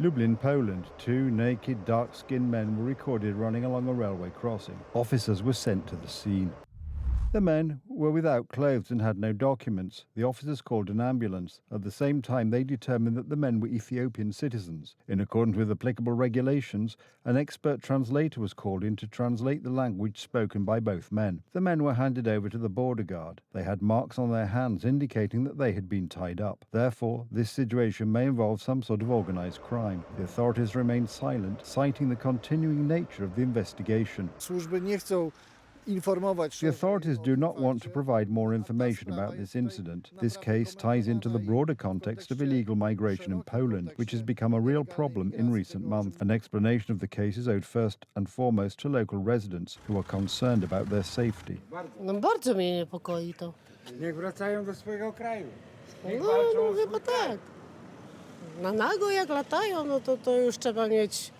Lublin, Poland, two naked, dark-skinned men were recorded running along a railway crossing. Officers were sent to the scene. The men were without clothes and had no documents. The officers called an ambulance. At the same time, they determined that the men were Ethiopian citizens. In accordance with applicable regulations, an expert translator was called in to translate the language spoken by both men. The men were handed over to the border guard. They had marks on their hands indicating that they had been tied up. Therefore, this situation may involve some sort of organized crime. The authorities remained silent, citing the continuing nature of the investigation. The authorities do not want to provide more information about this incident. This case ties into the broader context of illegal migration in Poland, which has become a real problem in recent months. An explanation of the case is owed first and foremost to local residents who are concerned about their safety. Bardzo mnie niepokoi to. Niech wracają do swojego kraju. No chyba tak. Na nago jak latają, no to już trzeba mieć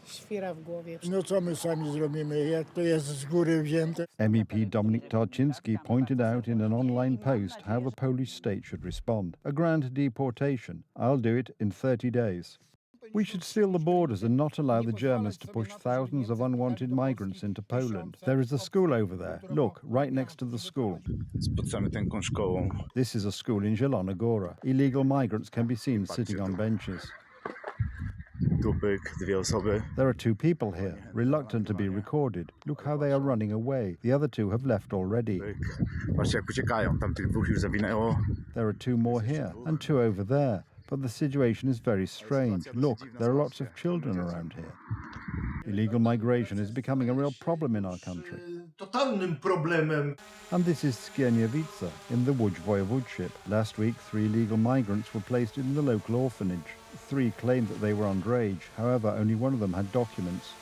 świra w głowie. No co my sami zrobimy, jak to jest z góry wzięte? MEP Dominik Tarczynski pointed out in an online post how the Polish state should respond. A grand deportation. I'll do it in 30 days. We should seal the borders and not allow the Germans to push thousands of unwanted migrants into Poland. There is a school over there. Look, right next to the school. This is a school in Zielona Góra. Illegal migrants can be seen sitting on benches. There are two people here, reluctant to be recorded. Look how they are running away. The other two have left already. There are two more here, and two over there. But the situation is very strange. Look, there are lots of children around here. Illegal migration is becoming a real problem in our country. And this is Skierniewice, in the Łódź Voivodeship. Last week, 3 illegal migrants were placed in the local orphanage. 3 claimed that they were underage. However, only one of them had documents.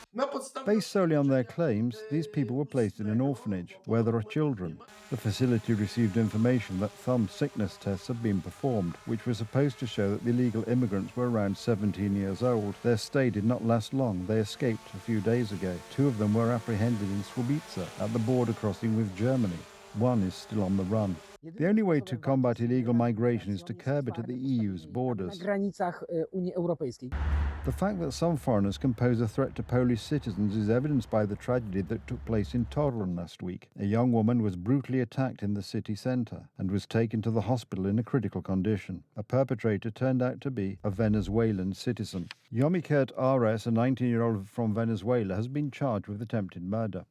Based solely on their claims, these people were placed in an orphanage where there are children. The facility received information that thumb sickness tests had been performed, which were supposed to show that the illegal immigrants were around 17 years old. Their stay did not last long. They escaped a few days ago. 2 of them were apprehended in Słubice at the border crossing with Germany. 1 is still on the run. The only way to combat illegal migration is to curb it at the EU's borders. The fact that some foreigners can pose a threat to Polish citizens is evidenced by the tragedy that took place in Torun last week. A young woman was brutally attacked in the city centre and was taken to the hospital in a critical condition. A perpetrator turned out to be a Venezuelan citizen. Yomikert Ares, a 19-year-old from Venezuela, has been charged with attempted murder.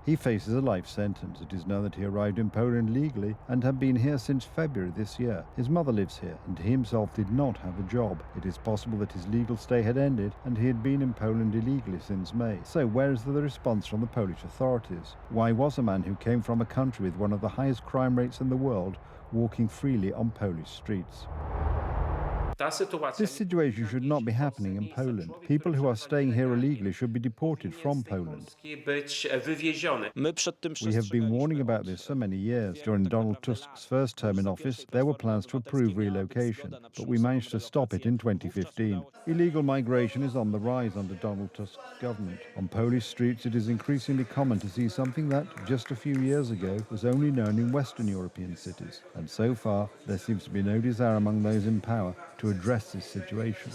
He faces a life sentence. It is known that he arrived in Poland legally and had been here since February this year. His mother lives here and he himself did not have a job. It is possible that his legal stay had ended and he had been in Poland illegally since May. So where is the response from the Polish authorities? Why was a man who came from a country with one of the highest crime rates in the world walking freely on Polish streets? This situation should not be happening in Poland. People who are staying here illegally should be deported from Poland. We have been warning about this for many years. During Donald Tusk's first term in office, there were plans to approve relocation, but we managed to stop it in 2015. Illegal migration is on the rise under Donald Tusk's government. On Polish streets, it is increasingly common to see something that, just a few years ago, was only known in Western European cities. And so far, there seems to be no desire among those in power to address this situation.